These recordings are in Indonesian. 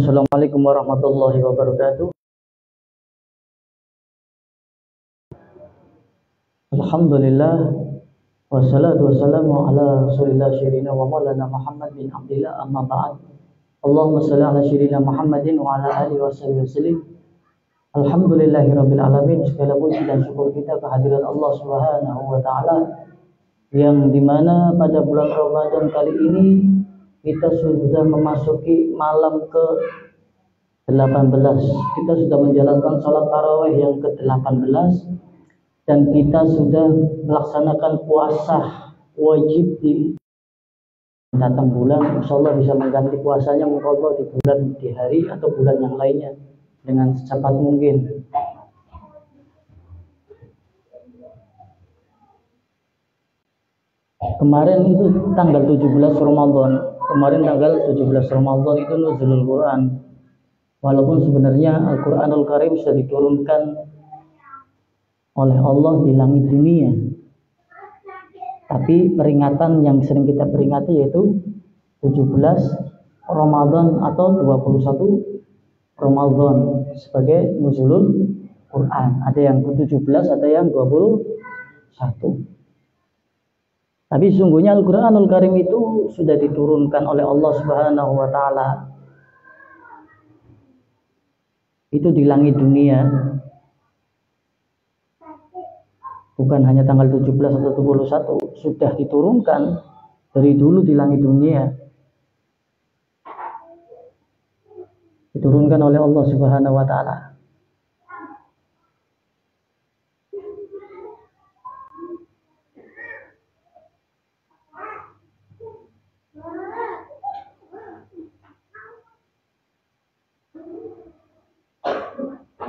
Assalamualaikum warahmatullahi wabarakatuh. Alhamdulillah wassalatu wassalamu ala rasulillah syirina wa maulana Muhammad bin Abdillah amma ba'd. Allahumma shalli ala syirina Muhammadin wa ala alihi wasallim. Alhamdulillahi rabbil alamin. Segala puji dan syukur kita kehadirat Allah Subhanahu wa taala yang dimana pada bulan Ramadan kali ini kita sudah memasuki malam ke 18. Kita sudah menjalankan sholat tarawih yang ke-18 dan kita sudah melaksanakan puasa wajib di datang bulan. Insyaallah bisa mengganti puasanya mungkin di bulan, di hari atau bulan yang lainnya dengan secepat mungkin. Kemarin itu tanggal 17 Ramadan. Kemarin tanggal 17 Ramadan itu nuzulul Quran. Walaupun sebenarnya Al-Quranul Karim sudah diturunkan oleh Allah di langit dunia, tapi peringatan yang sering kita peringati yaitu 17 Ramadan atau 21 Ramadan sebagai nuzulul Quran. Ada yang ke-17, ada yang 21. Tapi sesungguhnya Al-Quranul Karim itu sudah diturunkan oleh Allah Subhanahu wa taala. Itu di langit dunia. Bukan hanya tanggal 17 atau 21, sudah diturunkan dari dulu di langit dunia. Diturunkan oleh Allah Subhanahu wa taala.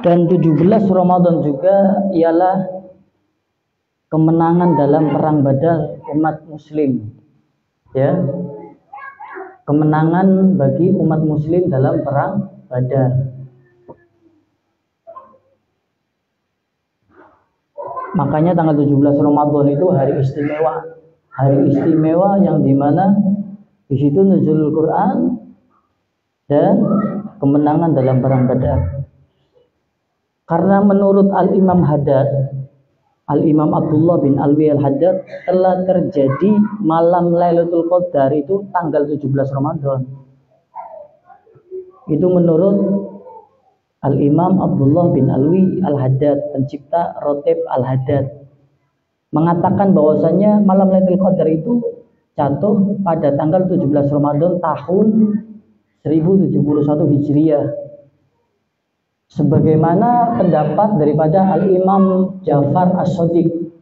Dan 17 Ramadan juga ialah kemenangan dalam perang Badar umat muslim. Ya. Kemenangan bagi umat muslim dalam perang Badar. Makanya tanggal 17 Ramadan itu hari istimewa. Hari istimewa yang dimana di situ nuzulul Quran dan kemenangan dalam perang Badar. Karena menurut Al-Imam Haddad, Al-Imam Abdullah bin Alwi Al-Haddad, telah terjadi malam Lailatul Qadar itu tanggal 17 Ramadan. Itu menurut Al-Imam Abdullah bin Alwi Al-Haddad, pencipta Rotib Al-Haddad, mengatakan bahwasanya malam Lailatul Qadar itu jatuh pada tanggal 17 Ramadan tahun 1071 Hijriah. Sebagaimana pendapat daripada Al-Imam Ja'far As-Shadiq.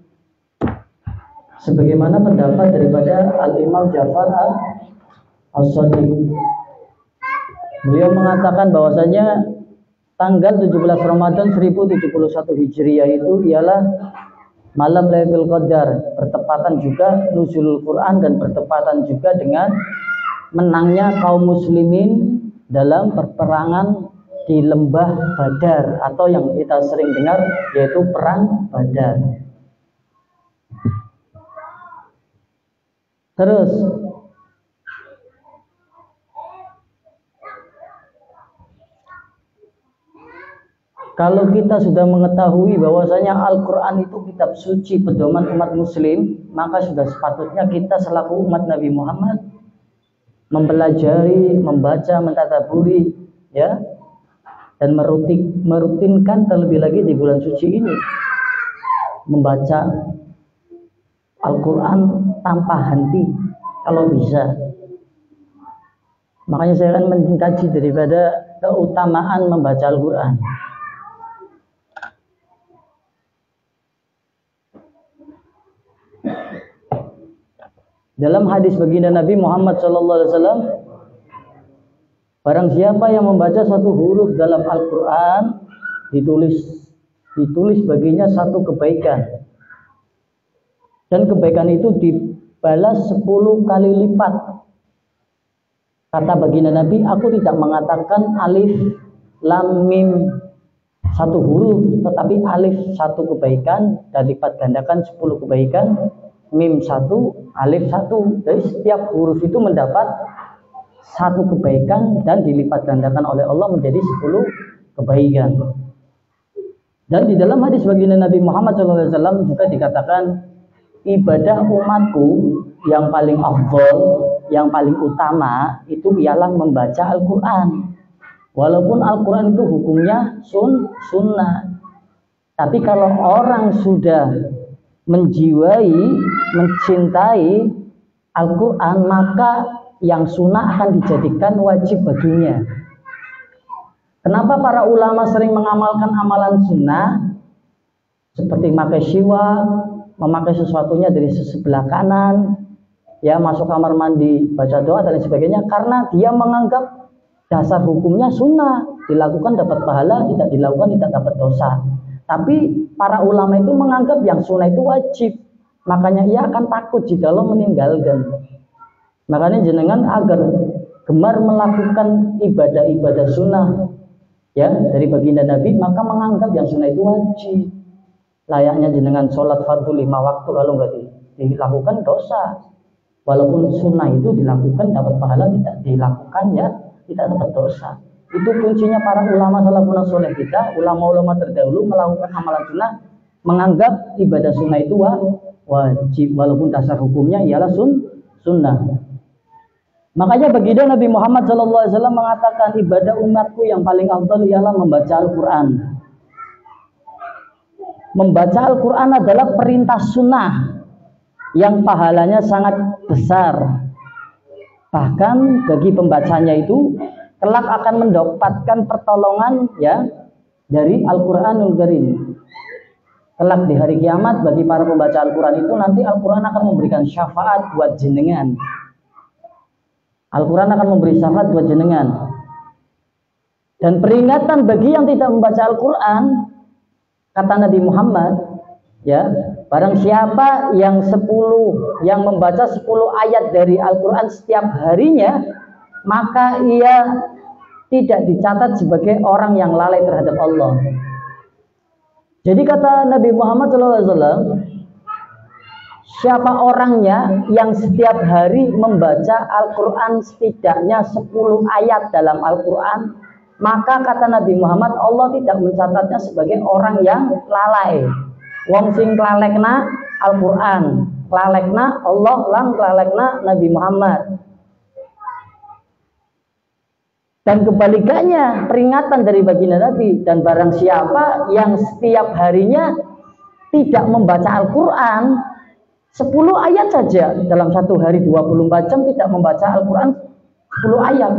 Sebagaimana pendapat daripada Al-Imam Ja'far As-Shadiq. Beliau mengatakan bahwasanya tanggal 17 Ramadan 1071 Hijriah itu ialah malam Lailatul Qadar, bertepatan juga nuzulul Quran dan bertepatan juga dengan menangnya kaum muslimin dalam peperangan di lembah Badar atau yang kita sering dengar yaitu perang Badar. Terus kalau kita sudah mengetahui bahwasanya Al-Quran itu kitab suci pedoman umat muslim, maka sudah sepatutnya kita selaku umat Nabi Muhammad mempelajari, membaca, mentadaburi, ya, dan merutinkan terlebih lagi di bulan suci ini membaca Al-Quran tanpa henti kalau bisa. Makanya saya akan mengkaji daripada keutamaan membaca Al-Quran. Dalam hadis baginda Nabi Muhammad SAW, barang siapa yang membaca satu huruf dalam Al-Quran, ditulis baginya satu kebaikan. Dan kebaikan itu dibalas 10 kali lipat. Kata baginda Nabi, aku tidak mengatakan alif, lam, mim satu huruf, tetapi alif satu kebaikan dan lipat gandakan 10 kebaikan, mim satu, alif satu. Jadi setiap huruf itu mendapat satu kebaikan dan dilipat gandakan oleh Allah menjadi 10 kebaikan. Dan di dalam hadis baginda Nabi Muhammad SAW juga dikatakan, ibadah umatku yang paling afdol, yang paling utama itu ialah membaca Al-Quran. Walaupun Al-Quran itu hukumnya sunnah, tapi kalau orang sudah menjiwai, mencintai Al-Quran, maka yang sunnah akan dijadikan wajib baginya. Kenapa para ulama sering mengamalkan amalan sunnah seperti memakai siwak, memakai sesuatunya dari sebelah kanan, ya, masuk kamar mandi baca doa dan sebagainya? Karena dia menganggap dasar hukumnya sunnah, dilakukan dapat pahala, tidak dilakukan tidak dapat dosa. Tapi para ulama itu menganggap yang sunnah itu wajib, makanya ia akan takut jika lo meninggalkan. Makanya jenengan agar gemar melakukan ibadah-ibadah sunnah, ya, dari baginda Nabi, maka menganggap yang sunnah itu wajib. Layaknya jenengan sholat fardu 5 waktu kalau nggak dilakukan dosa. Walaupun sunnah itu dilakukan dapat pahala, tidak dilakukan ya tidak dapat dosa. Itu kuncinya para ulama salafun saleh kita, ulama-ulama terdahulu melakukan amalan sunnah, menganggap ibadah sunnah itu wajib walaupun dasar hukumnya ialah sunnah. Makanya baginda Nabi Muhammad SAW mengatakan, ibadah umatku yang paling afdal ialah membaca Al-Quran. Membaca Al-Quran adalah perintah sunnah yang pahalanya sangat besar. Bahkan bagi pembacanya itu kelak akan mendapatkan pertolongan ya dari Al-Quranul Karim. Kelak di hari kiamat bagi para pembaca Al-Quran itu nanti Al-Quran akan memberikan syafaat buat jenengan. Al-Quran akan memberi syafaat buat jenengan. Dan peringatan bagi yang tidak membaca Al-Quran, kata Nabi Muhammad, ya, barang siapa yang membaca 10 ayat dari Al-Quran setiap harinya, maka ia tidak dicatat sebagai orang yang lalai terhadap Allah. Jadi kata Nabi Muhammad SAW, siapa orangnya yang setiap hari membaca Al-Quran setidaknya 10 ayat dalam Al-Quran, maka kata Nabi Muhammad, Allah tidak mencatatnya sebagai orang yang lalai. Wong sing klalekna Al-Quran, klalekna Allah, lang klalekna Nabi Muhammad. Dan kebalikannya, peringatan dari baginda Nabi, dan barang siapa yang setiap harinya tidak membaca Al-Quran 10 ayat saja dalam satu hari 24 jam tidak membaca Al-Quran 10 ayat,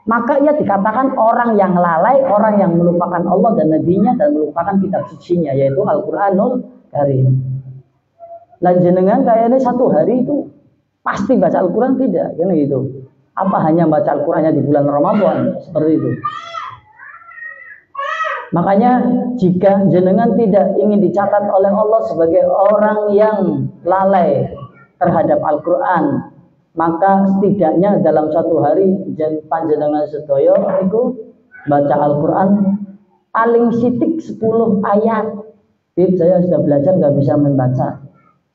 maka ia dikatakan orang yang lalai, orang yang melupakan Allah dan Nabi-Nya dan melupakan kitab suci-Nya, yaitu Al-Quranul Karim. Lan jenengan kayaknya satu hari itu pasti baca Al-Quran, tidak kan gitu? Apa hanya baca Al-Qurannya di bulan Ramadan seperti itu? Makanya jika jenengan tidak ingin dicatat oleh Allah sebagai orang yang lalai terhadap Al-Quran, maka setidaknya dalam satu hari panjenengan sedaya itu baca Al-Quran paling sitik 10 ayat. Saya sudah belajar nggak bisa membaca,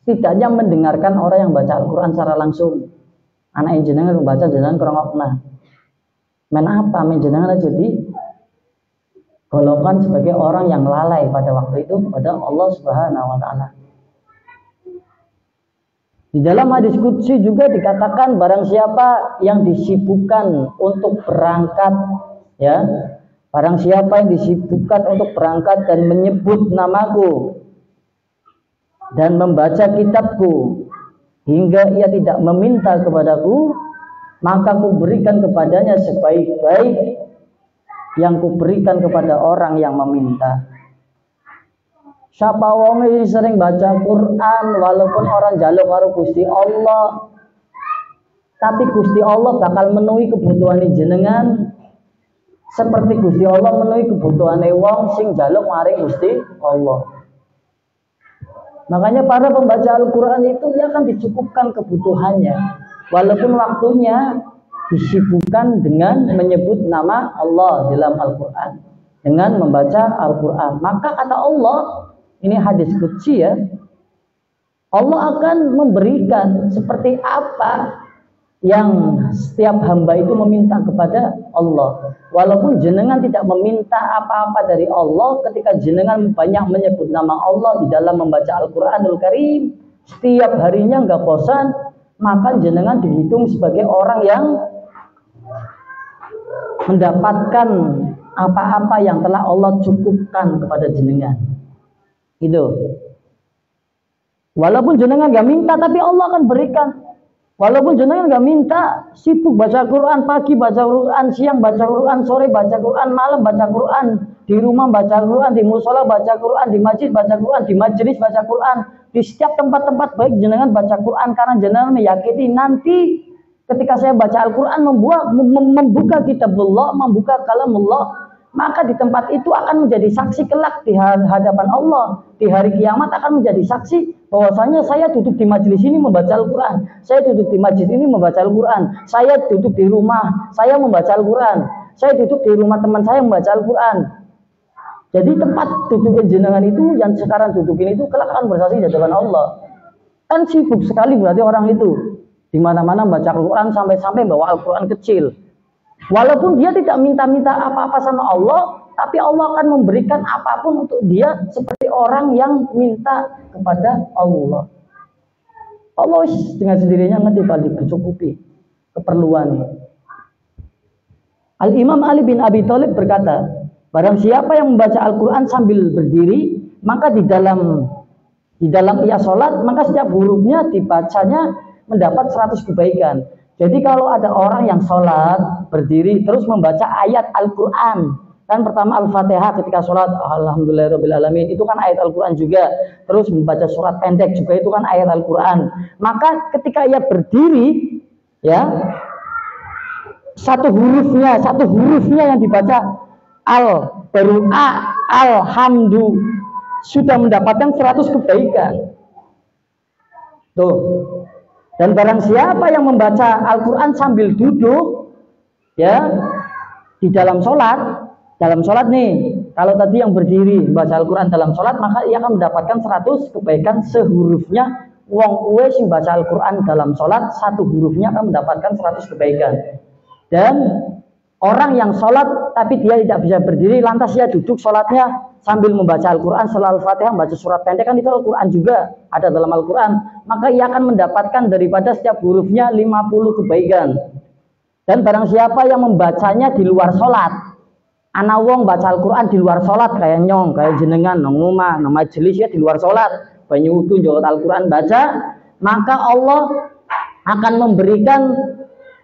setidaknya mendengarkan orang yang baca Al-Quran secara langsung. Anak jenengan membaca jenengan kurang men apa jenengan aja di golongan sebagai orang yang lalai pada waktu itu kepada Allah Subhanahu wa taala. Di dalam hadis qudsi juga dikatakan, barang siapa yang disibukkan untuk berangkat, ya, barang siapa yang disibukkan untuk berangkat dan menyebut namaku dan membaca kitabku hingga ia tidak meminta kepadaku, maka ku berikan kepadanya sebaik-baik yang kuberikan kepada orang yang meminta. Siapa wong iki sering baca Quran walaupun orang jaluk karo Gusti Allah, tapi Gusti Allah bakal menuhi kebutuhane jenengan seperti Gusti Allah menuhi kebutuhane wong sing jaluk maring Gusti Allah. Makanya para pembaca Al-Quran itu dia akan dicukupkan kebutuhannya, walaupun waktunya disibukkan dengan menyebut nama Allah dalam Al-Quran, dengan membaca Al-Quran. Maka kata Allah, ini hadis qudsi ya, Allah akan memberikan seperti apa yang setiap hamba itu meminta kepada Allah. Walaupun jenengan tidak meminta apa-apa dari Allah, ketika jenengan banyak menyebut nama Allah di dalam membaca Al-Quranul Karim, setiap harinya nggak bosan, maka jenengan dihitung sebagai orang yang mendapatkan apa-apa yang telah Allah cukupkan kepada jenengan. Itu. Walaupun jenengan nggak minta, tapi Allah akan berikan. Walaupun jenengan nggak minta, sibuk baca Quran, pagi baca Quran, siang baca Quran, sore baca Quran, malam baca Quran, di rumah baca Quran, di musola baca Quran, di masjid baca Quran, di majelis baca Quran, di setiap tempat-tempat baik jenengan baca Quran, karena jenengan meyakini nanti ketika saya baca Al-Quran membuka kitabullah, membuka kalamullah, maka di tempat itu akan menjadi saksi kelak di hadapan Allah. Di hari kiamat akan menjadi saksi bahwasanya saya duduk di majelis ini membaca Al-Quran, saya duduk di masjid ini membaca Al-Quran, saya duduk di rumah saya membaca Al-Quran, saya duduk di rumah teman saya membaca Al-Quran. Jadi tempat duduk jenengan itu yang sekarang dudukin itu kelak akan bersaksi di hadapan Allah. Kan sibuk sekali berarti orang itu, di mana-mana baca Al-Quran sampai-sampai bawa Al-Quran kecil. Walaupun dia tidak minta-minta apa-apa sama Allah, tapi Allah akan memberikan apapun untuk dia seperti orang yang minta kepada Allah. Allah dengan sendirinya ngerti balik mencukupi keperluannya. Al-Imam Ali bin Abi Thalib berkata, barang siapa yang membaca Al-Quran sambil berdiri, maka di dalam ia sholat, maka setiap hurufnya dibacanya mendapat 100 kebaikan. Jadi kalau ada orang yang sholat berdiri terus membaca ayat Al-Quran, kan pertama Al-Fatihah ketika sholat, Alhamdulillahirrahmanirrahim, itu kan ayat Al-Quran juga. Terus membaca surat pendek juga itu kan ayat Al-Quran. Maka ketika ia berdiri, ya, satu hurufnya yang dibaca al baru a, alhamdu, sudah mendapatkan 100 kebaikan. Tuh. Dan barang siapa yang membaca Al-Quran sambil duduk, ya, di dalam sholat nih, kalau tadi yang berdiri membaca Al-Quran dalam sholat, maka ia akan mendapatkan 100 kebaikan sehurufnya. Wong uwe sing baca Al-Quran dalam sholat, satu hurufnya akan mendapatkan 100 kebaikan. Dan orang yang sholat tapi dia tidak bisa berdiri, lantas dia duduk sholatnya sambil membaca Al-Quran, setelah Al-Fatihah membaca surat pendek, kan itu Al-Quran juga ada dalam Al-Quran, maka ia akan mendapatkan daripada setiap hurufnya 50 kebaikan. Dan barang siapa yang membacanya di luar sholat, ana wong baca Al-Quran di luar sholat, kayak nyong, kayak jenengan, nang omah, nang majelis ya di luar sholat, banyu wudu njolot Al-Quran baca, maka Allah akan memberikan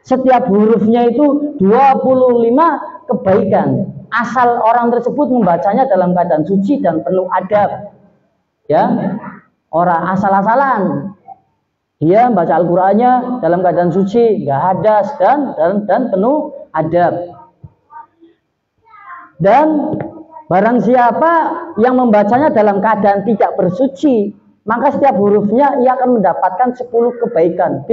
setiap hurufnya itu 25 kebaikan. Asal orang tersebut membacanya dalam keadaan suci dan penuh adab. Ya, orang asal-asalan. Dia baca Al-Qur'annya dalam keadaan suci, nggak hadas dan penuh adab. Dan barang siapa yang membacanya dalam keadaan tidak bersuci, maka setiap hurufnya ia akan mendapatkan 10 kebaikan.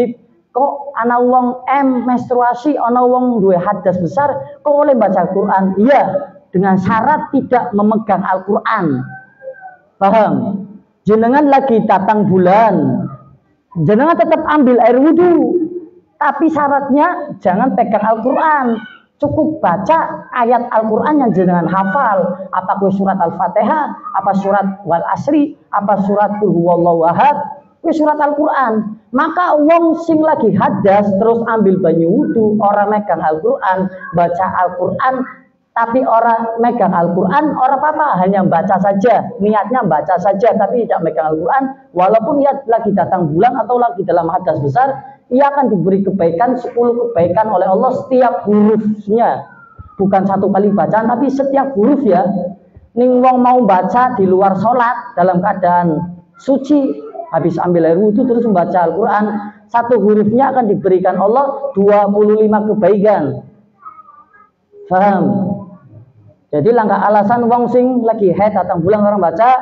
Kok ana wong menstruasi, ana wong duwe hadas besar, kok boleh baca Al-Quran? Iya, dengan syarat tidak memegang Al-Quran. Paham? Jenengan lagi datang bulan, jenengan tetap ambil air wudhu, tapi syaratnya jangan pegang Al-Quran. Cukup baca ayat Al-Quran yang jenengan hafal, apa surat Al-Fatihah, apa surat Wal Asri, apa surat Qul Huwallahu Ahad, surat Al-Quran. Maka wong sing lagi hadas terus ambil banyu wudu, orang megang Al-Quran, baca Al-Quran, tapi orang megang Al-Quran, orang apa-apa, hanya baca saja, niatnya baca saja, tapi tidak megang Al-Quran, walaupun ia lagi datang bulan atau lagi dalam hadas besar, ia akan diberi kebaikan 10 kebaikan oleh Allah setiap hurufnya. Bukan satu kali bacaan, tapi setiap huruf ya. Ning wong mau baca di luar sholat dalam keadaan suci, habis ambil air wudhu terus membaca Al-Quran, satu hurufnya akan diberikan Allah 25 kebaikan. Paham? Jadi langkah alasan wong sing lagi haid datang bulan orang baca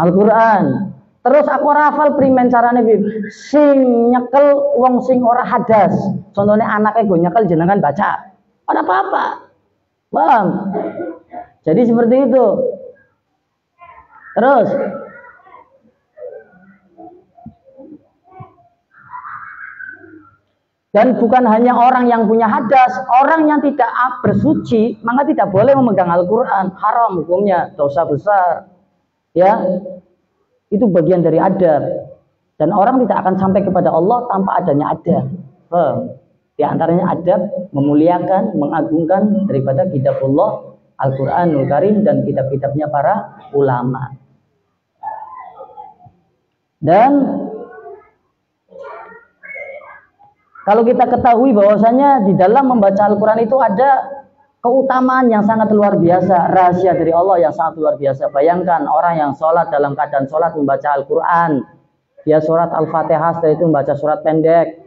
Al-Quran. Terus aku hafal primen carane sing nyekel wong sing ora hadas. Contohnya anaknya gue nyekel jenengan baca. Ora apa-apa. Paham? Jadi seperti itu. Terus Dan bukan hanya orang yang punya hadas, orang yang tidak bersuci, maka tidak boleh memegang Al-Quran. Haram hukumnya, dosa besar. Ya, itu bagian dari adab. Dan orang tidak akan sampai kepada Allah tanpa adanya adab. Di antaranya adab memuliakan, mengagungkan daripada kitabullah, Al-Quranul Karim dan kitab-kitabnya para ulama. Dan kalau kita ketahui bahwasanya di dalam membaca Al-Quran itu ada keutamaan yang sangat luar biasa, rahasia dari Allah yang sangat luar biasa. Bayangkan orang yang sholat dalam keadaan sholat membaca Al-Quran, dia surat Al-Fatihah, setelah itu membaca surat pendek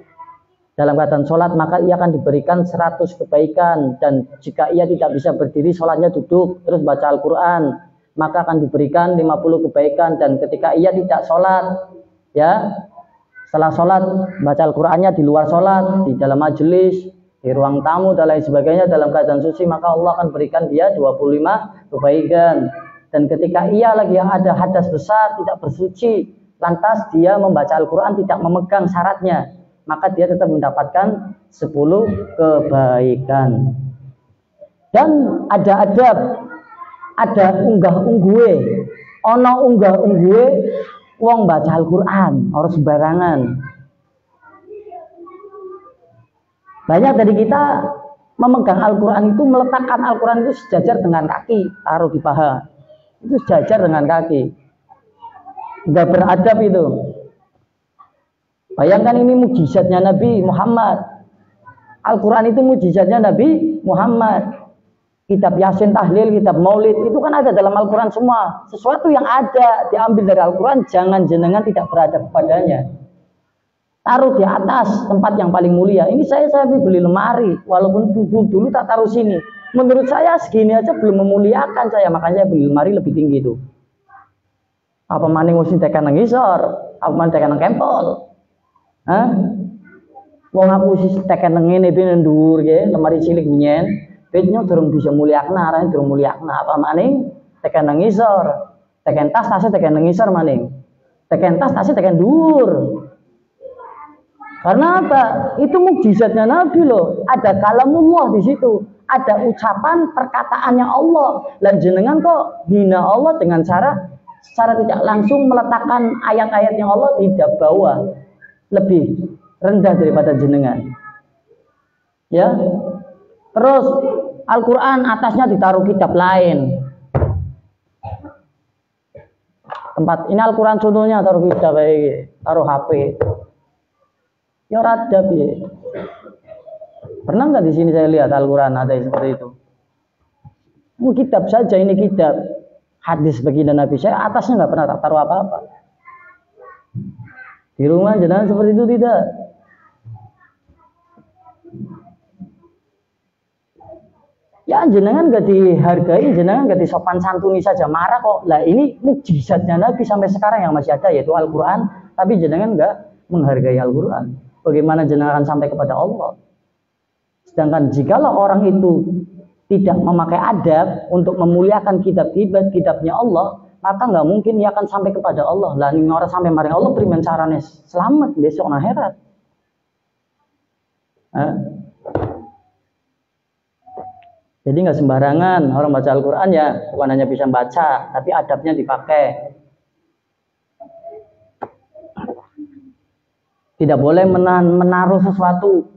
dalam keadaan sholat, maka ia akan diberikan 100 kebaikan. Dan jika ia tidak bisa berdiri, sholatnya duduk terus baca Al-Quran, maka akan diberikan 50 kebaikan. Dan ketika ia tidak sholat, ya, setelah sholat baca Al-Qurannya di luar sholat, di dalam majelis, di ruang tamu dan lain sebagainya dalam keadaan suci, maka Allah akan berikan dia 25 kebaikan. Dan ketika ia lagi ada hadas besar, tidak bersuci, lantas dia membaca Al-Quran tidak memegang syaratnya, maka dia tetap mendapatkan 10 kebaikan. Dan ada adab, ada unggah-ungguhe, ono unggah-ungguhe wong baca Al-Quran, orang sembarangan. Banyak dari kita memegang Al-Quran itu, meletakkan Al-Quran itu sejajar dengan kaki, taruh di paha. Itu sejajar dengan kaki. Nggak beradab itu. Bayangkan ini mujizatnya Nabi Muhammad. Al-Quran itu mujizatnya Nabi Muhammad. Kitab Yasin, Tahlil, kitab Maulid, itu kan ada dalam Al-Quran semua. Sesuatu yang ada diambil dari Al-Quran, jangan jenengan tidak beradab kepadanya. Taruh di atas tempat yang paling mulia. Ini saya beli lemari, walaupun dulu tak taruh sini. Menurut saya segini aja belum memuliakan saya, makanya saya beli lemari lebih tinggi itu. Apa maning mesti tekan nang isor, apa maning tekan nang kempol. Hah? Wong aku sih tekan nang ngene iki ndur nggih, lemari cilik minyen. Bednya durung bisa muliakna, arane durung muliakna, apa maning tekan nang isor. Tekan tas, tasnya tekan nang isor maning. Tekan tas, tasnya tekan dhuwur. Karena apa? Itu mukjizatnya Nabi loh. Ada kalamullah di situ. Ada ucapan perkataannya Allah. Dan jenengan kok hina Allah dengan secara tidak langsung meletakkan ayat-ayatnya Allah di bawah, lebih rendah daripada jenengan. Ya. Terus Al-Quran atasnya ditaruh kitab lain. Tempat ini Al-Quran contohnya taruh kitab kayak taruh HP. Ya radab ya. Pernah nggak di sini saya lihat Al-Quran ada yang seperti itu? Kitab saja, ini kitab hadis baginda Nabi, saya atasnya nggak pernah taruh apa-apa. Di rumah jenengan seperti itu tidak? Ya jenengan gak dihargai, jenengan gak disopan santuni saja, marah kok. Lah ini mukjizatnya Nabi sampai sekarang yang masih ada, yaitu Al-Quran. Tapi jenengan gak menghargai Al-Quran. Bagaimana jenengan akan sampai kepada Allah? Sedangkan jikalau orang itu tidak memakai adab untuk memuliakan kitabnya Allah, maka nggak mungkin ia akan sampai kepada Allah. Lah ning ora sampai maring Allah primen carane selamat besok akhirat. Jadi nggak sembarangan orang baca Al-Quran, ya bukan hanya bisa baca, tapi adabnya dipakai. Tidak boleh menaruh sesuatu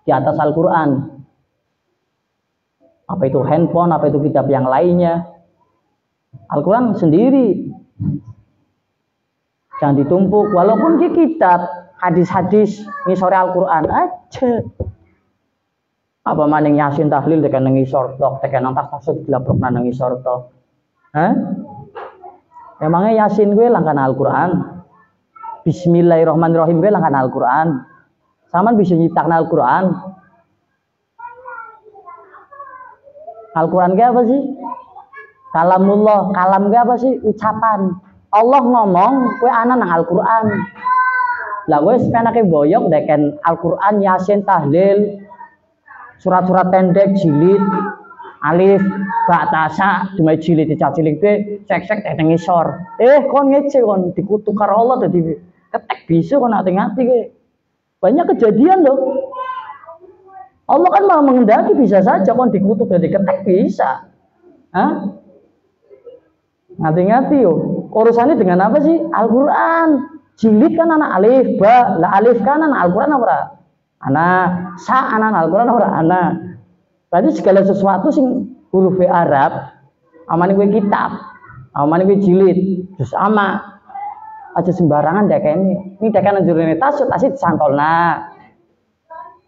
di atas Al-Quran. Apa itu handphone, apa itu kitab yang lainnya. Al-Quran sendiri. Jangan ditumpuk. Walaupun di kitab, hadis-hadis, ini sore Al-Quran aja. Apa maning Yasin Tahlil tekan nang isor tok, tekan nang tas tasut dilaprok nang isor tok. Emangnya Yasin gue langkan Al-Quran? Bismillahirrahmanirrahim gue langkan Al-Quran. Saman bisa nyiptakan Al-Quran. Al-Quran gue apa sih? Kalamullah, kalam gue apa sih? Ucapan. Allah ngomong, gue ana nang Al-Quran. Lah gue sepenake boyok deken Al-Quran, Yasin, Tahlil, surat-surat pendek, jilid, alif, batasa, cuma jilid dicacilik ke, cek-cek tekeng isor. Kon ngece kon dikutuk karo Allah tadi ketek bisa kon hati-hati ke. Banyak kejadian loh. Allah kan mau menghendaki bisa saja kon dikutuk dan diketek bisa. Hah? Ngati-ngati yo. Urusannya dengan apa sih? Al-Qur'an. Jilid kan anak alif, ba, la alif kan anak Al-Qur'an apa? Anak sa anak Al-Qur'an apa? Anak. Berarti segala sesuatu sing huruf Arab amane kowe kitab, amane kowe jilid, terus ama aja sembarangan dek ini. Ini dek njurine tasut asit santolna.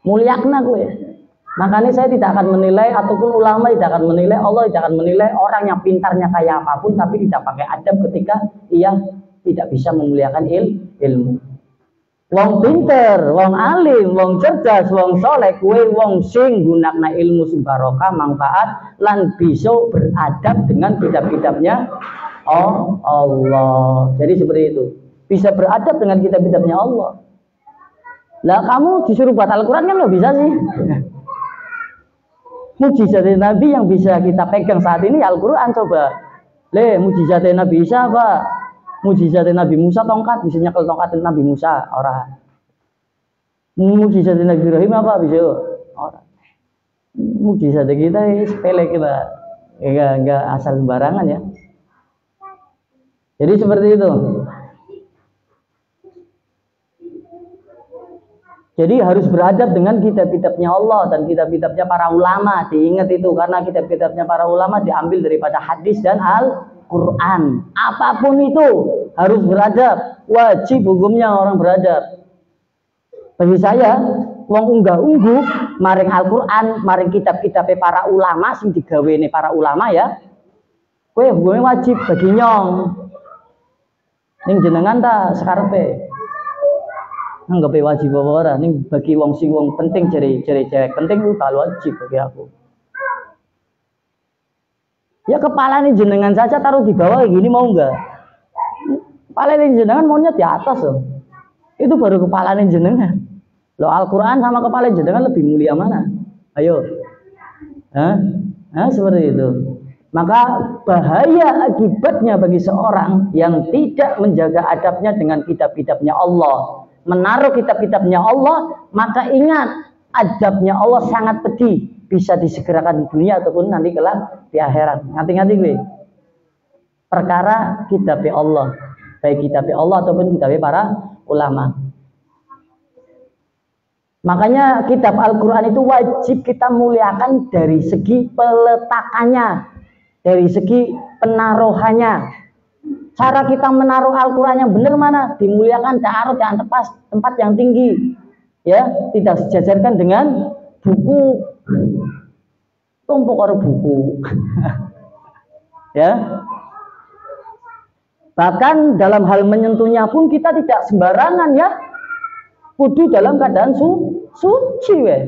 Mulyakna kowe. Makanya saya tidak akan menilai ataupun ulama tidak akan menilai, Allah tidak akan menilai orang yang pintarnya kayak apapun tapi tidak pakai adab ketika ia tidak bisa memuliakan ilmu. Wong pinter, wong alim, wong cerdas, wong soleh, kue wong sing gunakna ilmu sing barokah manfaat lan bisa beradab dengan kitab-kitabnya Allah. Jadi seperti itu. Bisa beradab dengan kitab-kitabnya Allah. Lah kamu disuruh buat Al-Quran kan nggak bisa sih. Mujizat Nabi yang bisa kita pegang saat ini Al-Quran coba. Mujizat Nabi Isa apa? Mujizat Nabi Musa tongkat bisa nyekel tongkat Nabi Musa orang. Mujizat Nabi Ibrahim apa bisa orang. Mujizat kita sepele kita. Enggak asal sembarangan ya. Jadi seperti itu. Jadi harus beradab dengan kitab-kitabnya Allah dan kitab-kitabnya para ulama. Diingat itu karena kitab-kitabnya para ulama diambil daripada hadis dan Al-Quran. Apapun itu harus beradab. Wajib hukumnya orang beradab. Bagi saya, wong unggah-ungguh maring Al-Quran, maring kitab-kitabnya para ulama sing digawene para ulama ya. Kowe hukumnya wajib bagi nyong. Ning jenengan ta sekarepe. Anggap wajib apa ora ning bagi wong sing wong penting cari cewek penting itu kalau wajib bagi aku. Ya kepala nih jenengan saja taruh di bawah kayak gini mau enggak? Kepala nih jenengan maunya di atas loh. Itu baru kepala nih jenengan. Loh Al-Quran sama kepala jenengan lebih mulia mana? Ayo. Seperti itu. Maka bahaya akibatnya bagi seorang yang tidak menjaga adabnya dengan kitab-kitabnya Allah. Menaruh kitab-kitabnya Allah, maka ingat adabnya Allah sangat pedih, bisa disegerakan di dunia ataupun nanti kelak di akhirat. Ngati-ngati gue. Perkara kitabnya Allah, baik kitabnya Allah ataupun kitabnya para ulama. Makanya kitab Al-Quran itu wajib kita muliakan dari segi peletakannya, dari segi penaruhannya. Cara kita menaruh Al-Quran yang benar mana? Dimuliakan, taruh di tempat yang tinggi. Ya, tidak sejajarkan dengan buku. Tumpuk orang buku. Ya. Bahkan dalam hal menyentuhnya pun kita tidak sembarangan ya. Kudu dalam keadaan suci we.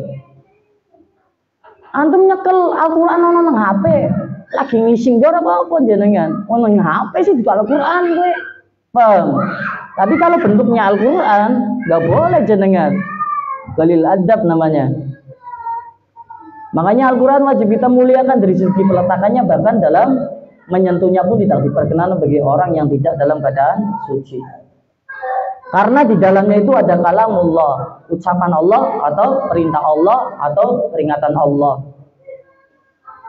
Antum nyekel Al-Quran nang HP. Lagi ngising gue apa jenengan ngomong HP sih di Al-Quran gue paham. Tapi kalau bentuknya Al-Quran nggak boleh jenengan, galil adab namanya. Makanya Al-Quran wajib kita muliakan dari segi peletakannya, bahkan dalam menyentuhnya pun tidak diperkenan bagi orang yang tidak dalam keadaan suci, karena di dalamnya itu ada kalamullah, ucapan Allah atau perintah Allah atau peringatan Allah.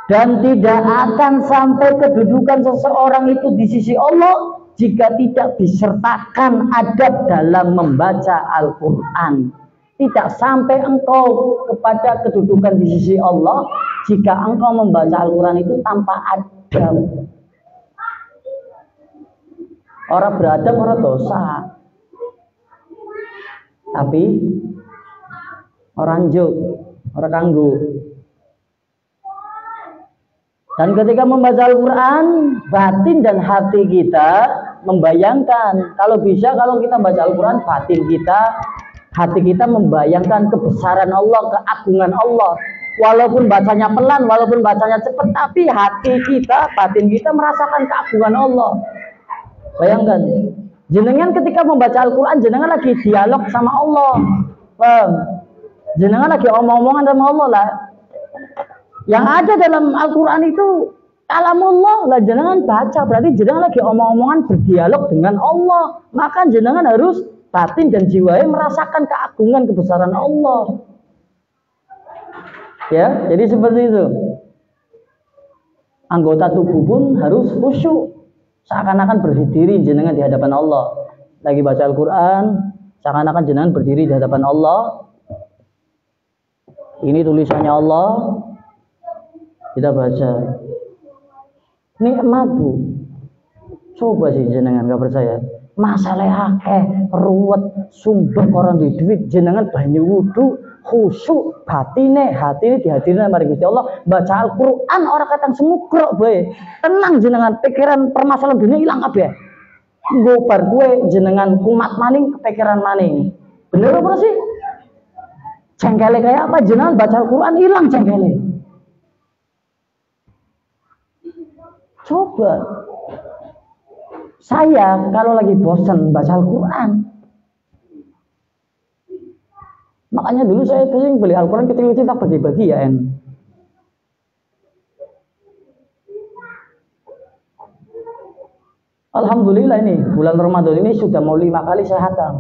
Dan tidak akan sampai kedudukan seseorang itu di sisi Allah jika tidak disertakan adab dalam membaca Al-Quran. Tidak sampai engkau kepada kedudukan di sisi Allah jika engkau membaca Al-Quran itu tanpa adab. Orang beradab orang dosa, tapi orang juk, orang kanggu. Dan ketika membaca Al-Quran, batin dan hati kita membayangkan. Kalau bisa, kalau kita baca Al-Quran, batin kita, hati kita membayangkan kebesaran Allah, keagungan Allah. Walaupun bacanya pelan, walaupun bacanya cepat, tapi hati kita, batin kita merasakan keagungan Allah. Bayangkan, jenengan ketika membaca Al-Quran, jenengan lagi dialog sama Allah. Jenengan lagi omong-omongan sama Allah lah. Yang ada dalam Al-Quran itu kalamullah lah, jenengan baca berarti jenengan lagi omong-omongan berdialog dengan Allah. Maka jenengan harus batin dan jiwanya merasakan keagungan kebesaran Allah. Ya, jadi seperti itu. Anggota tubuh pun harus khusyuk. Seakan-akan berdiri jenengan di hadapan Allah. Lagi baca Al-Quran, seakan-akan jenengan berdiri di hadapan Allah. Ini tulisannya Allah. Kita baca. Nikmat bu. Coba sih jenengan gak percaya. Masalah akeh, ruwet, sumpah orang di duit, jenengan banyu wudu, khusyuk, hatine dihadirin sama Gusti Allah, baca Al-Quran orang katang semukrok bae. Tenang jenengan, pikiran permasalahan dunia hilang kabeh. Gobar gue jenengan kumat maning, kepikiran maning. Bener apa sih? Cengkele kayak apa jenengan baca Al-Quran hilang cengkele. Coba. Saya kalau lagi bosan baca Al-Quran, makanya dulu saya sering beli Al-Quran kecil-kecil tak bagi-bagi ya Alhamdulillah ini bulan Ramadan ini sudah mau 5 kali saya hatam.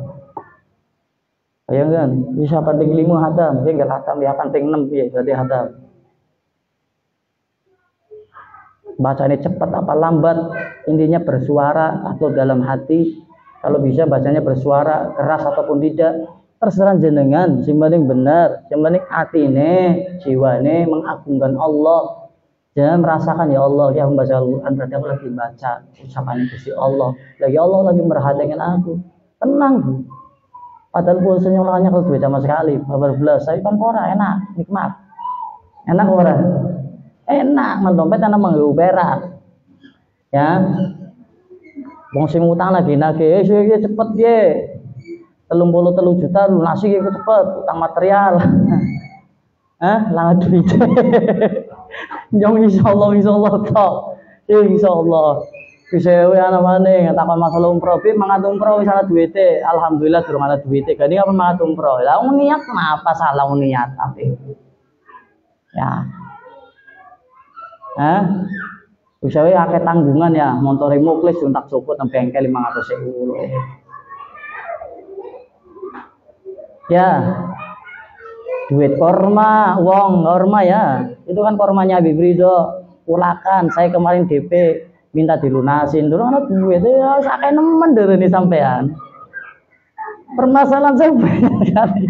Bayangkan bisa penting 5 hatam, dia nggak hatam ya penting 6 ya berarti hatam. Bacanya cepat apa lambat, intinya bersuara atau dalam hati. Kalau bisa bacanya bersuara keras ataupun tidak, terserah jenengan. Yang penting benar, yang penting atine, jiwane mengagungkan Allah. Jangan merasakan ya Allah, ya membaca Al-Quran berarti aku lagi baca ucapan Gusti Allah. Lagi Allah lagi merhatikan aku. Tenang bu. Padahal pulsanya ulangnya kalau duit sama sekali, babar belas. Saya kan ora enak, nikmat. Enak ora? Enak mendompet anak menggawe perak ya wong sing utang lagi nagih cepet ye 33 juta lunasi iki cepet utang material langat duit yang insyaallah tok insyaallah bisa wae ana maneh takon masalah umroh bi mangat umroh wis ana duwite alhamdulillah durung ana duwite gani apa mangat umroh lah niat kenapa salah niat tapi ya bisa wae akeh tanggungan ya, montore muklis untak copot nang bengkel 500.000. Ya. Duit korma, wong korma ya. Itu kan kormanya Habib Ridho. Ulakan, saya kemarin DP minta dilunasin. Dulu ana duit ya akeh nemen derene sampean. Permasalahan saya banyak sekali.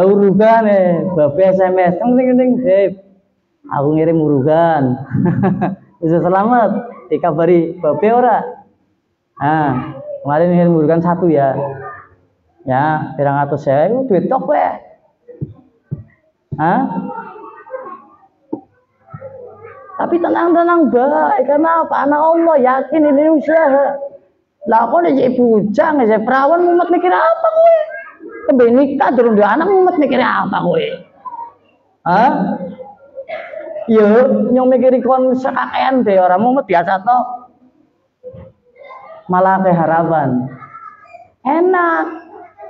Urugan babe SMS, ting aku ngirim urugan bisa selamat dikabari babe ora kemarin ngirim urugan 1 ya 300.000 duit tok we tapi tenang baik karena apa anak Allah yakin ini usaha lah kok nek bujang nek perawan mumet mikir apa kowe kebe nikah durung duwe anak mumet mikir apa kowe ya nyong mikiri kon sekakean deh orang mumet biasa toh malah ke harapan enak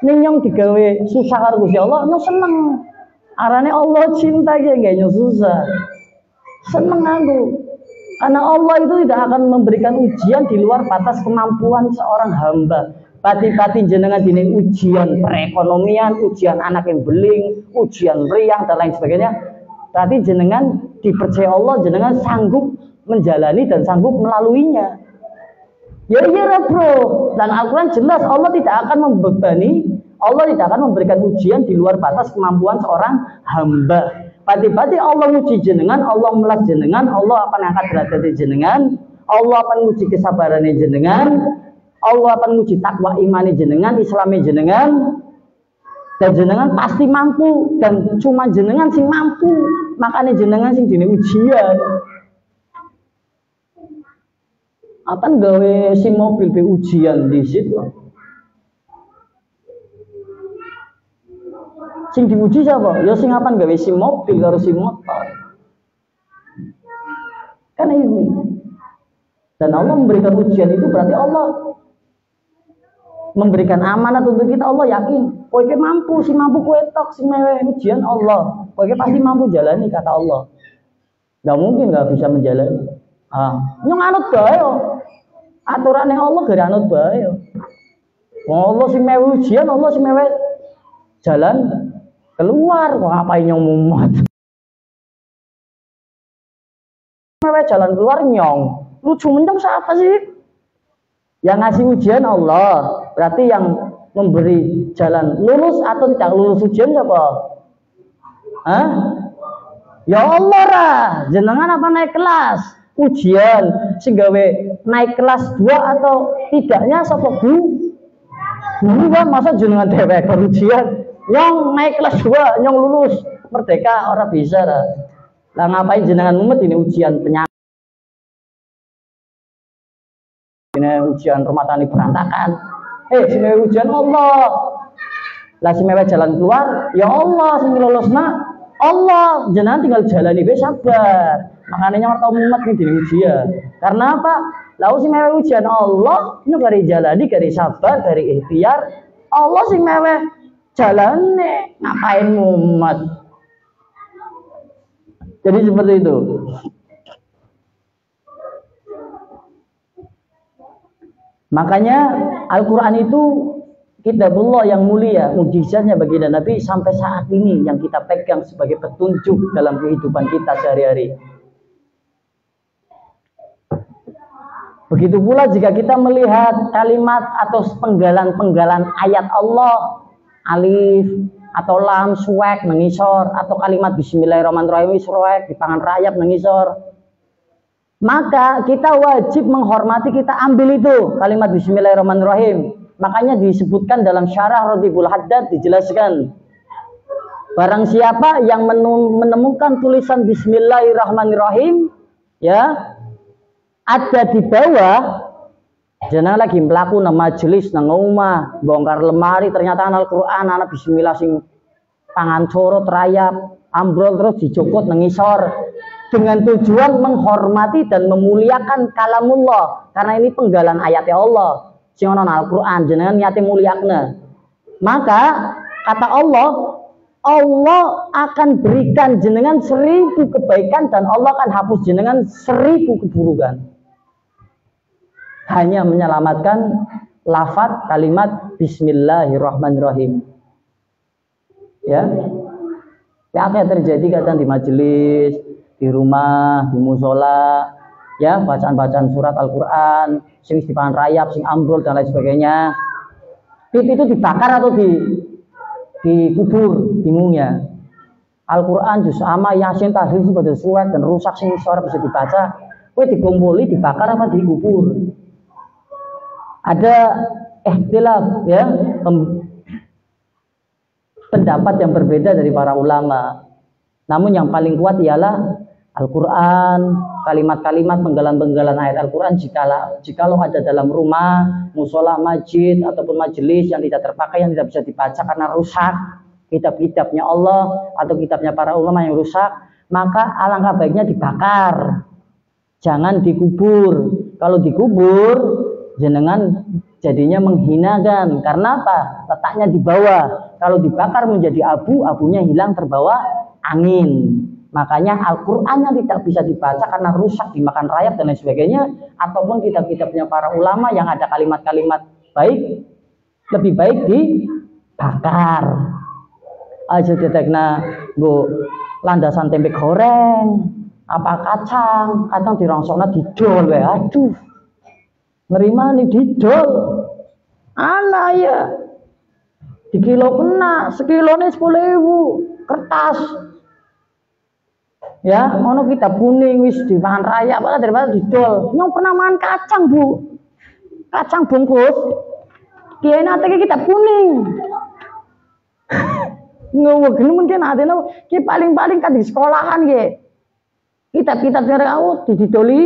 ning nyong digawe susah karo Gusti Allah nyong seneng arane Allah cinta ge nggak nyong susah seneng aku karena Allah itu tidak akan memberikan ujian di luar batas kemampuan seorang hamba pati-pati jenengan dini ujian perekonomian ujian anak yang beling ujian meriang dan lain sebagainya berarti jenengan dipercaya Allah, jenengan sanggup menjalani dan sanggup melaluinya. Ya iya bro. Dan Al-Quran jelas Allah tidak akan membebani, Allah tidak akan memberikan ujian di luar batas kemampuan seorang hamba. Pati-pati Allah uji jenengan, Allah melas jenengan, Allah akan angkat derajat jenengan, Allah akan uji kesabaran jenengan, Allah akan uji takwa iman jenengan, Islami jenengan. Dan jenengan pasti mampu dan cuma jenengan sing mampu makanya jenengan sing dini ujian apa gawe si mobil be ujian di situ sing diuji siapa ya sing apa gawe si mobil karo si motor kan ini dan Allah memberikan ujian itu berarti Allah memberikan amanat untuk kita Allah yakin kowe mampu si mampu kowe tok sing mewe ujian Allah kowe pasti mampu jalani kata Allah nggak mungkin nggak bisa menjalani nyong anut bae aturan yang Allah gak anut bae Allah sing mewe ujian Allah sing mewe jalan keluar kok ngapain nyong mumet mewah jalan keluar nyong. Lucu menyong siapa sih? Yang ngasih ujian Allah. Berarti yang memberi jalan lulus atau tidak lulus ujian siapa? Hah? Ya Allah lah. Jenengan apa naik kelas? Ujian sehingga naik kelas 2 atau tidaknya sapa guru kan masa jenengan dewek ujian yang naik kelas 2 yang lulus merdeka orang bisa lah. Lah ngapain jenengan mumet ini ujian penyakit, ini ujian rumah tani berantakan. Sini ujian Allah. Lah si mewah jalan keluar ya Allah sing lulusna Allah, jenengan tinggal jalani be sabar. Makanya tau mumet nih di ujian. Karena apa? Lalu si mewah ujian Allah, ini dari jalani, dari sabar, dari ikhtiar. Allah si mewah jalani, ngapain mumet? Jadi seperti itu. Makanya Al-Quran itu kitabullah yang mulia, mukjizatnya bagi Nabi sampai saat ini yang kita pegang sebagai petunjuk dalam kehidupan kita sehari-hari. Begitu pula jika kita melihat kalimat atau penggalan-penggalan ayat Allah, alif atau lam suwek mengisor, atau kalimat bismillahirrahmanirrahim suwek dipangan rayap mengisor, maka kita wajib menghormati, kita ambil itu kalimat bismillahirrahmanirrahim. Makanya disebutkan dalam syarah Radhiful Haddad dijelaskan, barang siapa yang menemukan tulisan bismillahirrahmanirrahim ya ada di bawah, jangan lagi melaku nang majelis nang omah bongkar lemari ternyata Al-Qur'an anak bismillah sing pangan corot rayap ambrol terus dijokot nang ngisor dengan tujuan menghormati dan memuliakan kalamullah karena ini penggalan ayatnya Allah sing ana Al-Qur'an jenengan niate mulyakna. Maka kata Allah akan berikan jenengan 1000 kebaikan dan Allah akan hapus jenengan 1000 keburukan. Hanya menyelamatkan lafaz kalimat bismillahirrahmanirrahim. Ya. Yang terjadi kadang di majelis, di rumah, di musola, ya, bacaan-bacaan surat Al-Qur'an, sing dipangan rayap, sing ambrol dan lain sebagainya. Itu dibakar atau dikubur bingungnya. Al-Qur'an juz amma yasin tahlil pada suwek dan rusak sing suara bisa dibaca. Kowe dikumpuli dibakar apa dikubur? Ada ikhtilaf ya, pendapat yang berbeda dari para ulama. Namun yang paling kuat ialah Al-Qur'an, kalimat-kalimat penggalan-penggalan ayat Al-Qur'an jikalau ada dalam rumah, musola, masjid ataupun majelis yang tidak terpakai, yang tidak bisa dibaca karena rusak, kitab-kitabnya Allah atau kitabnya para ulama yang rusak, maka alangkah baiknya dibakar. Jangan dikubur. Kalau dikubur jenengan jadinya menghinakan. Karena apa? Letaknya di bawah. Kalau dibakar menjadi abu, abunya hilang terbawa angin. Makanya Al-Qur'annya tidak bisa dibaca karena rusak, dimakan rayap dan lain sebagainya. Ataupun kitab-kitabnya para ulama yang ada kalimat-kalimat baik, lebih baik dibakar. Aja detekna nggo landasan tempe goreng, apa kacang, kadang dirongsokna didol wae. Aduh. Nerima nih didol. Anak ya. Di kilo kena, sekilone 10.000 kertas. Ya, ono kitab kuning wis dipangan rayap apa daripada didol. Nyong pernah makan kacang, Bu. Kacang bungkus. Kiai nate kitab kuning. Ngewegen mungkin atene ki paling-paling kan di sekolahan nggih. Kitab-kitab sing aku didoli,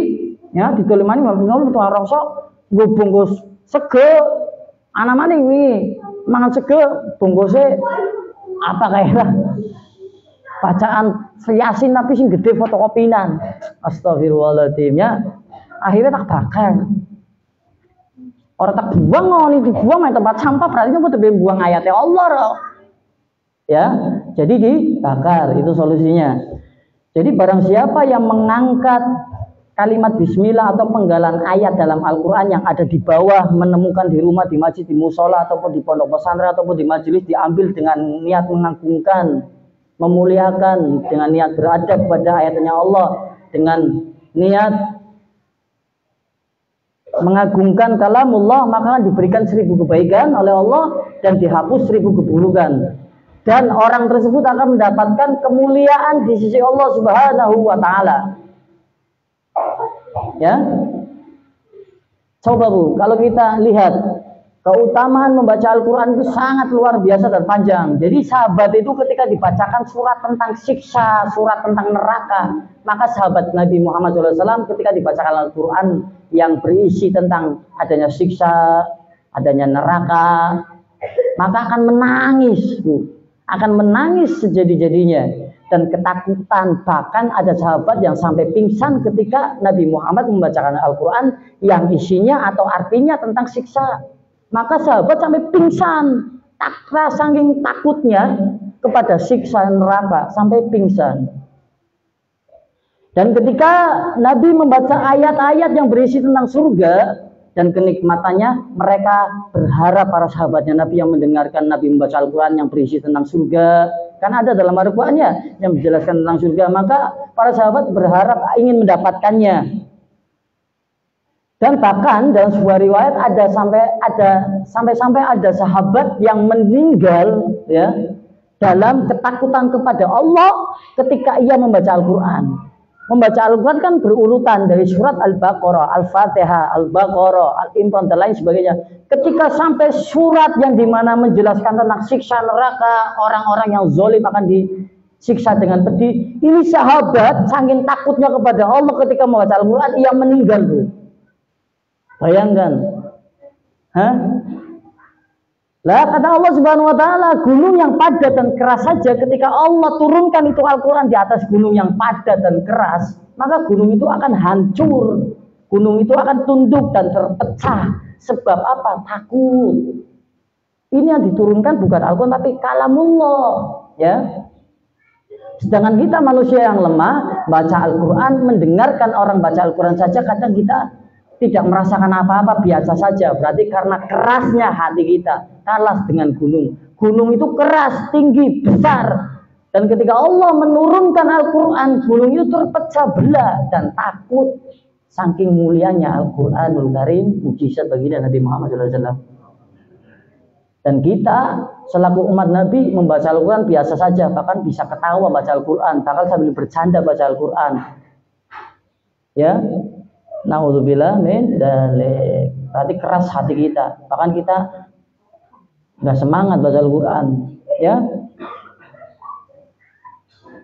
ya didoli mani ngono tuwa rosok, nggo bungkus sego. Ana maning wingi mangan sego bungkuse apa kayak bacaan Yasin tapi sing gede fotokopinan. Astagfirullahaladzim ya. Akhirnya tak bakar. Orang tak buang nih dibuang di tempat sampah berarti itu lebih buang ayatnya Allah loh. Ya, jadi dibakar itu solusinya. Jadi barang siapa yang mengangkat kalimat bismillah atau penggalan ayat dalam Al-Quran yang ada di bawah, menemukan di rumah, di masjid, di musola ataupun di pondok pesantren ataupun di majelis, diambil dengan niat mengagungkan, memuliakan, dengan niat beradab pada ayatnya Allah, dengan niat mengagungkan kalamullah, maka diberikan 1000 kebaikan oleh Allah dan dihapus 1000 keburukan. Dan orang tersebut akan mendapatkan kemuliaan di sisi Allah Subhanahu wa taala. Ya. Coba Bu, kalau kita lihat keutamaan membaca Al-Quran itu sangat luar biasa dan panjang. Jadi sahabat itu ketika dibacakan surat tentang siksa, surat tentang neraka, maka sahabat Nabi Muhammad SAW ketika dibacakan Al-Quran yang berisi tentang adanya siksa, adanya neraka, maka akan menangis, Bu. Akan menangis sejadi-jadinya dan ketakutan. Bahkan ada sahabat yang sampai pingsan ketika Nabi Muhammad membacakan Al-Quran yang isinya atau artinya tentang siksa. Maka sahabat sampai pingsan, saking takutnya kepada siksa neraka, sampai pingsan. Dan ketika Nabi membaca ayat-ayat yang berisi tentang surga dan kenikmatannya, mereka berharap, para sahabatnya Nabi yang mendengarkan Nabi membaca Al-Quran yang berisi tentang surga, kan ada dalam Al-Qurannya yang menjelaskan tentang surga, maka para sahabat berharap ingin mendapatkannya. Dan bahkan dalam sebuah riwayat sampai ada sahabat yang meninggal ya dalam ketakutan kepada Allah ketika ia membaca Al-Quran. Membaca Al-Quran kan berurutan dari surat Al-Baqarah, Al-Fatihah, Al-Baqarah, Al-Imran dan lain sebagainya. Ketika sampai surat yang dimana menjelaskan tentang siksa neraka, orang-orang yang zalim akan disiksa dengan pedih, ini sahabat saking takutnya kepada Allah ketika membaca Al-Quran ia meninggal, Bu. Bayangkan, Lah kata Allah Subhanahu wa taala, gunung yang padat dan keras saja ketika Allah turunkan itu Al-Quran di atas gunung yang padat dan keras, maka gunung itu akan hancur. Gunung itu akan tunduk dan terpecah. Sebab apa? Takut. Ini yang diturunkan bukan Al-Quran tapi kalamullah, ya. Sedangkan kita manusia yang lemah, baca Al-Quran, mendengarkan orang baca Al-Quran saja kadang kita tidak merasakan apa-apa, biasa saja. Berarti karena kerasnya hati kita, kalah dengan gunung. Gunung itu keras, tinggi, besar. Dan ketika Allah menurunkan Al-Quran, gunung itu terpecah belah dan takut. Saking mulianya Al-Quranul Karim, mujizat bagi Nabi Muhammad SAW. Dan kita selaku umat Nabi membaca Al-Quran biasa saja, bahkan bisa ketawa baca Al-Quran, bahkan sambil bercanda baca Al-Quran. Ya. Nauzubillah min dzalik. Berarti keras hati kita. Bahkan kita nggak semangat baca Al-Quran. Ya.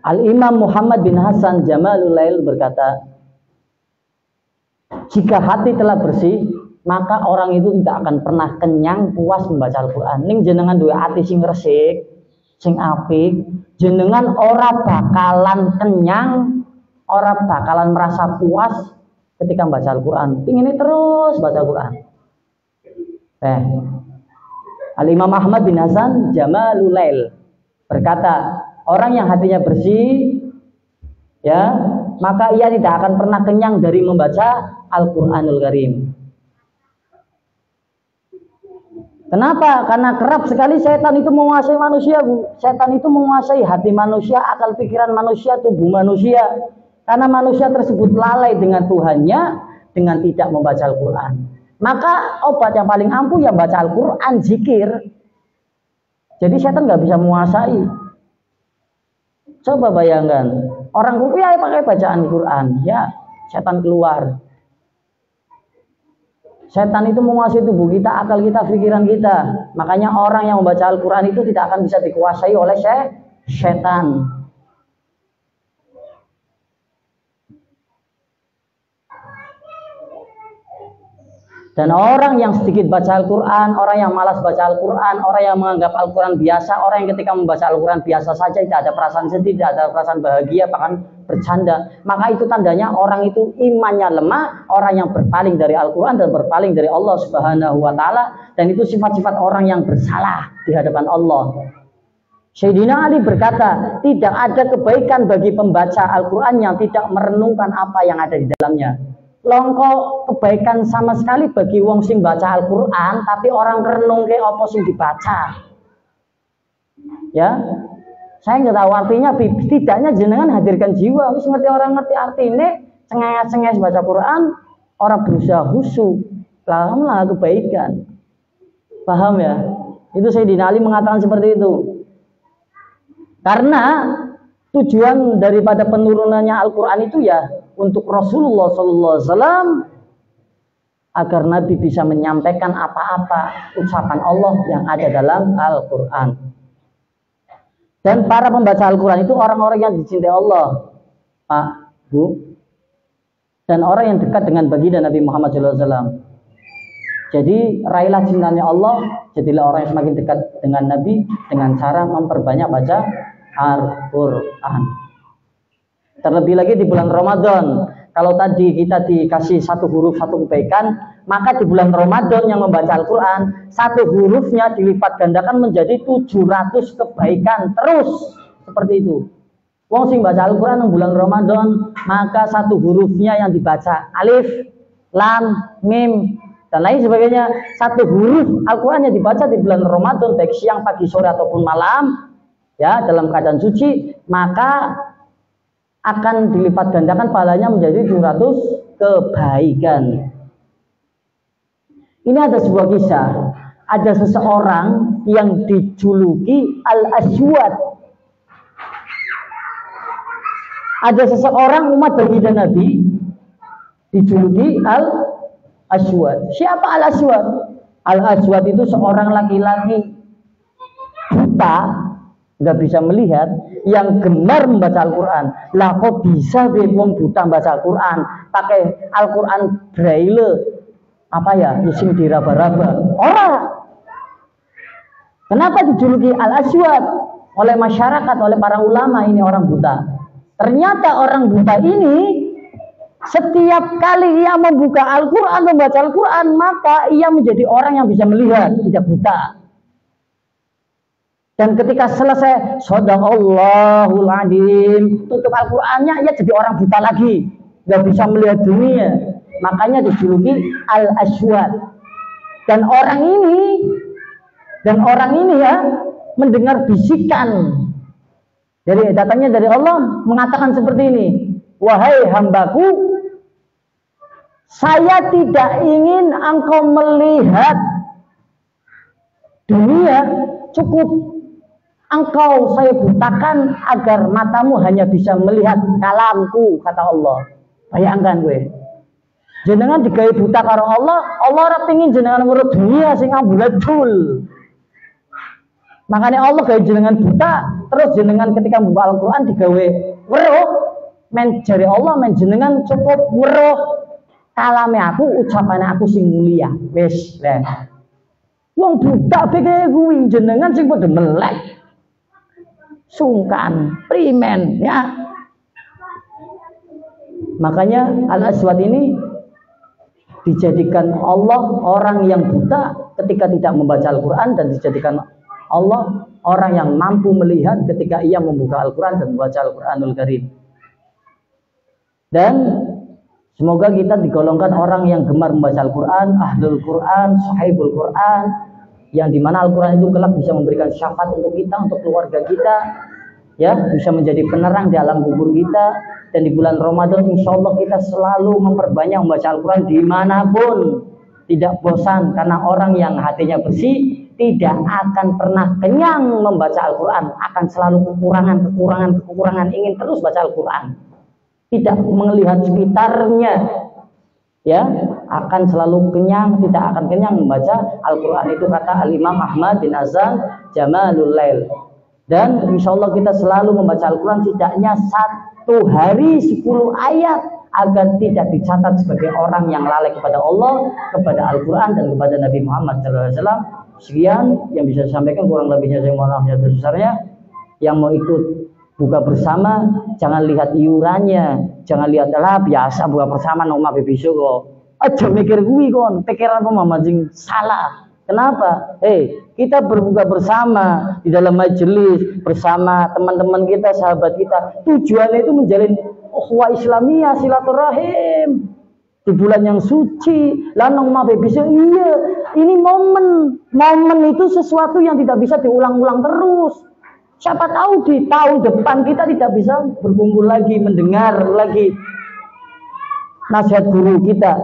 Al-Imam Muhammad bin Hasan Jamalulail berkata, jika hati telah bersih, maka orang itu tidak akan pernah kenyang puas membaca Al-Quran. Ning jenengan dua hati sing resik, sing apik, jenengan ora bakalan kenyang, ora bakalan merasa puas ketika membaca Al-Quran. Ingin terus baca Al-Quran. Al-Imam Ahmad bin Hasan Jamalulail berkata, orang yang hatinya bersih, ya, maka ia tidak akan pernah kenyang dari membaca Al-Quranul Karim. Kenapa? Karena kerap sekali setan itu menguasai manusia, Bu. Setan itu menguasai hati manusia, akal pikiran manusia, tubuh manusia. Karena manusia tersebut lalai dengan Tuhannya dengan tidak membaca Al-Quran. Maka obat yang paling ampuh yang baca Al-Quran, zikir. Jadi setan nggak bisa menguasai. Coba bayangkan, orang kuliah pakai bacaan Quran, ya setan keluar. Setan itu menguasai tubuh kita, akal kita, pikiran kita. Makanya orang yang membaca Al-Quran itu tidak akan bisa dikuasai oleh setan. Dan orang yang sedikit baca Al-Quran, orang yang malas baca Al-Quran, orang yang menganggap Al-Quran biasa, orang yang ketika membaca Al-Quran biasa saja, tidak ada perasaan sedih, tidak ada perasaan bahagia, bahkan bercanda, maka itu tandanya orang itu imannya lemah, orang yang berpaling dari Al-Quran dan berpaling dari Allah Subhanahu wa Ta'ala, dan itu sifat-sifat orang yang bersalah di hadapan Allah. Sayyidina Ali berkata, tidak ada kebaikan bagi pembaca Al-Quran yang tidak merenungkan apa yang ada di dalamnya. Longko kebaikan sama sekali bagi wong sing baca Al-Quran tapi orang renung ke apa sing dibaca. Ya, saya nggak tahu artinya, tidaknya jenengan hadirkan jiwa. Wis ngerti orang ngerti artinya, cengenges baca Quran, orang berusaha khusyuk, lah kebaikan. Paham ya? Itu Sayyidina Ali mengatakan seperti itu. Karena tujuan daripada penurunannya Al-Quran itu ya untuk Rasulullah SAW agar Nabi bisa menyampaikan apa-apa ucapan Allah yang ada dalam Al-Quran. Dan para pembaca Al-Quran itu orang-orang yang dicintai Allah, Pak, Bu, dan orang yang dekat dengan baginda Nabi Muhammad SAW. Jadi raihlah cintanya Allah, jadilah orang yang semakin dekat dengan Nabi dengan cara memperbanyak baca Al-Quran. Terlebih lagi di bulan Ramadan. Kalau tadi kita dikasih satu huruf satu kebaikan, maka di bulan Ramadan yang membaca Al-Quran, satu hurufnya dilipat gandakan menjadi 700 kebaikan terus. Seperti itu. Wong sing baca Al-Quran di bulan Ramadan, maka satu hurufnya yang dibaca alif, lam, mim, dan lain sebagainya. Satu huruf Al-Quran yang dibaca di bulan Ramadan, baik siang, pagi, sore ataupun malam, ya dalam keadaan suci, maka akan dilipat gandakan pahalanya menjadi 200 kebaikan. Ini ada sebuah kisah. Ada seseorang yang dijuluki Al-Aswad. Ada seseorang umat baginda Nabi dijuluki Al-Aswad. Siapa Al-Aswad? Al-Aswad itu seorang laki-laki buta, nggak bisa melihat, yang gemar membaca Al-Quran. Lah kok bisa wong buta membaca Al-Quran pakai Al-Quran braille apa ya, sing diraba-raba orang. Kenapa dijuluki Al-Aswad oleh masyarakat, oleh para ulama? Ini orang buta. Ternyata orang buta ini setiap kali ia membuka Al-Quran, membaca Al-Quran, maka ia menjadi orang yang bisa melihat, tidak buta. Dan ketika selesai Shadaqallahul Adzim, tutup Al-Qurannya, ia jadi orang buta lagi, nggak bisa melihat dunia. Makanya dijuluki Al-Aswad. Dan orang ini ya mendengar bisikan datangnya dari Allah, mengatakan seperti ini, wahai hambaku, saya tidak ingin engkau melihat dunia, cukup engkau saya butakan agar matamu hanya bisa melihat kalamku, kata Allah. Bayangkan gue, jenengan digawe buta karo Allah, Allah ora pengin jenengan ngurut dunia sing ambuladul. Makanya Allah gawe jenengan buta, terus jenengan ketika membaca Al-Quran digawe weruh, men jari Allah, men jenengan cukup weruh kalame aku, ucapane aku sing mulia. Wis, lah. Wong buta kaya kuwi jenengan sing padha melek. Sungkan, primen, ya. Makanya Al-Aswad ini dijadikan Allah orang yang buta ketika tidak membaca Al-Quran, dan dijadikan Allah orang yang mampu melihat ketika ia membuka Al-Quran dan membaca Al-Quranul Karim. Dan semoga kita digolongkan orang yang gemar membaca Al-Quran, ahlul Quran, sahibul Quran, yang dimana Al-Quran itu kelak bisa memberikan syafaat untuk kita, untuk keluarga kita, ya, bisa menjadi penerang di alam kubur kita. Dan di bulan Ramadan insya Allah kita selalu memperbanyak membaca Al-Quran dimanapun, tidak bosan, karena orang yang hatinya bersih tidak akan pernah kenyang membaca Al-Quran, akan selalu kekurangan, ingin terus baca Al-Quran, tidak melihat sekitarnya, ya, akan selalu kenyang, tidak akan kenyang membaca Al-Quran. Itu kata Al-Imam Ahmad bin Azan Jamalul Lail. Dan insya Allah kita selalu membaca Al-Quran setidaknya 1 hari 10 ayat, agar tidak dicatat sebagai orang yang lalai kepada Allah, kepada Al-Quran, dan kepada Nabi Muhammad SAW. Sekian yang bisa disampaikan, kurang lebihnya saya mohon maaf yang terbesarnya. Yang mau ikut buka bersama, jangan lihat iurannya, jangan lihat lah biasa buka bersama nomor bebiso kok. Aja mikir kuwi kon, pikiran pemancing salah. Kenapa? Kita berbuka bersama di dalam majelis bersama teman-teman kita, sahabat kita. Tujuannya itu menjalin ukhuwah Islamiyah, silaturahim di bulan yang suci. Lanong mabe bisa, iya, ini momen itu sesuatu yang tidak bisa diulang-ulang terus. Siapa tahu di tahun depan kita tidak bisa berkumpul lagi, mendengar lagi nasihat guru kita.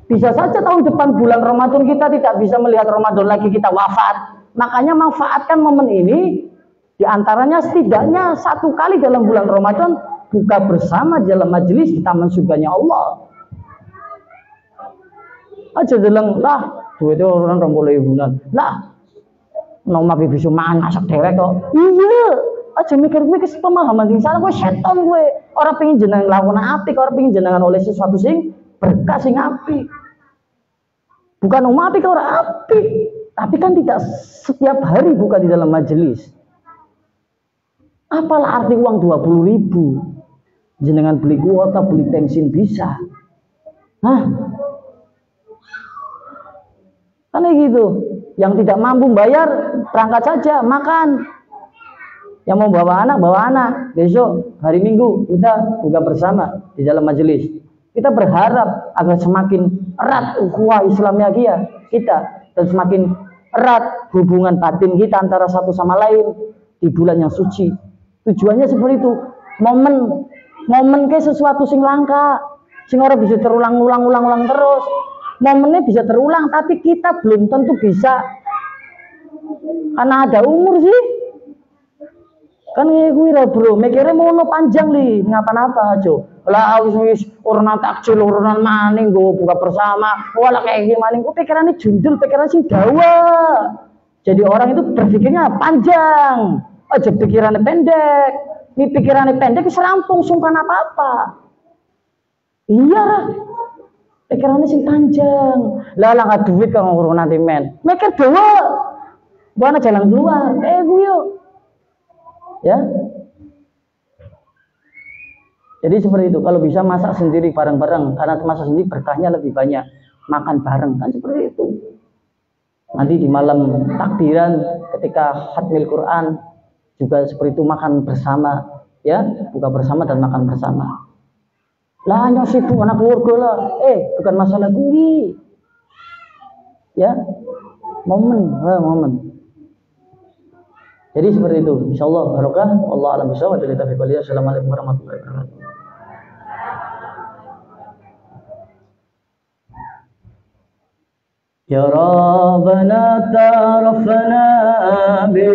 Bisa saja tahun depan bulan Ramadan kita tidak bisa melihat Ramadan lagi, kita wafat. Makanya manfaatkan momen ini, diantaranya setidaknya 1 kali dalam bulan Ramadan buka bersama dalam majelis di taman surganya Allah. Aja bilang lah duitnya orang 20.000 lah, nomor bisa masak dewek kok. Iya, aja mikir gue ke pemahaman sing salah, gue setan gue. Orang pengen jenengan lakukan apik, orang pengen jenengan oleh sesuatu sing berkah sing apik. Bukan apik orang apik, tapi kan tidak setiap hari buka di dalam majelis. Apalah arti uang 20.000? Jenengan beli kuota, beli bensin bisa. Hah? Kan gitu. Yang tidak mampu bayar, berangkat saja makan. Yang mau bawa anak. Besok hari Minggu kita buka bersama di dalam majelis. Kita berharap agar semakin erat ukhuwah Islamiyah kita, dan semakin erat hubungan batin kita antara satu sama lain di bulan yang suci. Tujuannya seperti itu. Momen ke sesuatu sing langka, sing ora bisa terulang terus. Momennya bisa terulang, tapi kita belum tentu bisa, karena ada umur sih. Kan gue lah bro, mikirnya mau panjang li, ngapa-napa aja. Lah wis urunan takjil, urunan maning, gue buka bersama, wala kayak gimana? Gue pikirannya jundul, pikiran sing dawa. Jadi orang itu berpikirnya panjang, aja pikirannya pendek. Ini pikirannya pendek, serampung, sungkan apa-apa. Iya, pikirannya sing panjang. Lah nggak duit kalau ngurus nanti men. Mikir dawa, buana jalan keluar. Gue yuk. Ya, jadi seperti itu. Kalau bisa masak sendiri bareng-bareng, karena masak sendiri berkahnya lebih banyak. Makan bareng kan seperti itu. Nanti di malam takbiran ketika khatmil Quran juga seperti itu, makan bersama, ya, buka bersama dan makan bersama. Lah hanya sibuk anak keluarga lah. Bukan masalah gue. Ya, momen. Jadi seperti itu, insyaallah barokah. Allah alam bisawab. Assalamualaikum warahmatullahi wabarakatuh. Ya Rabbana tarafna bi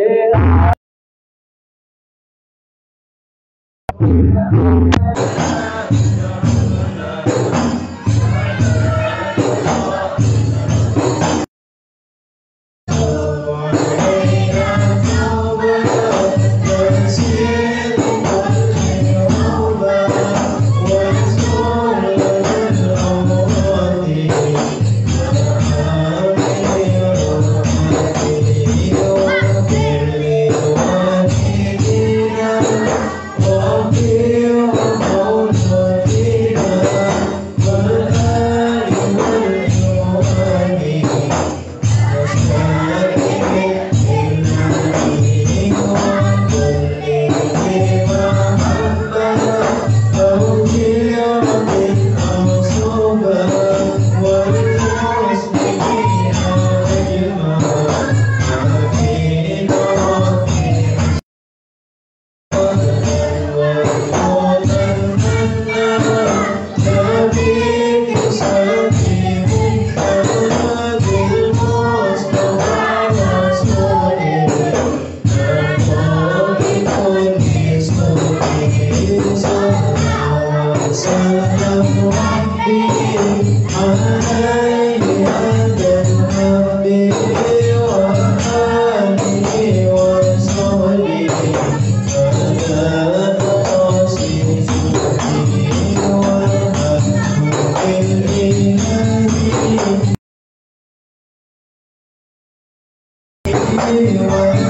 You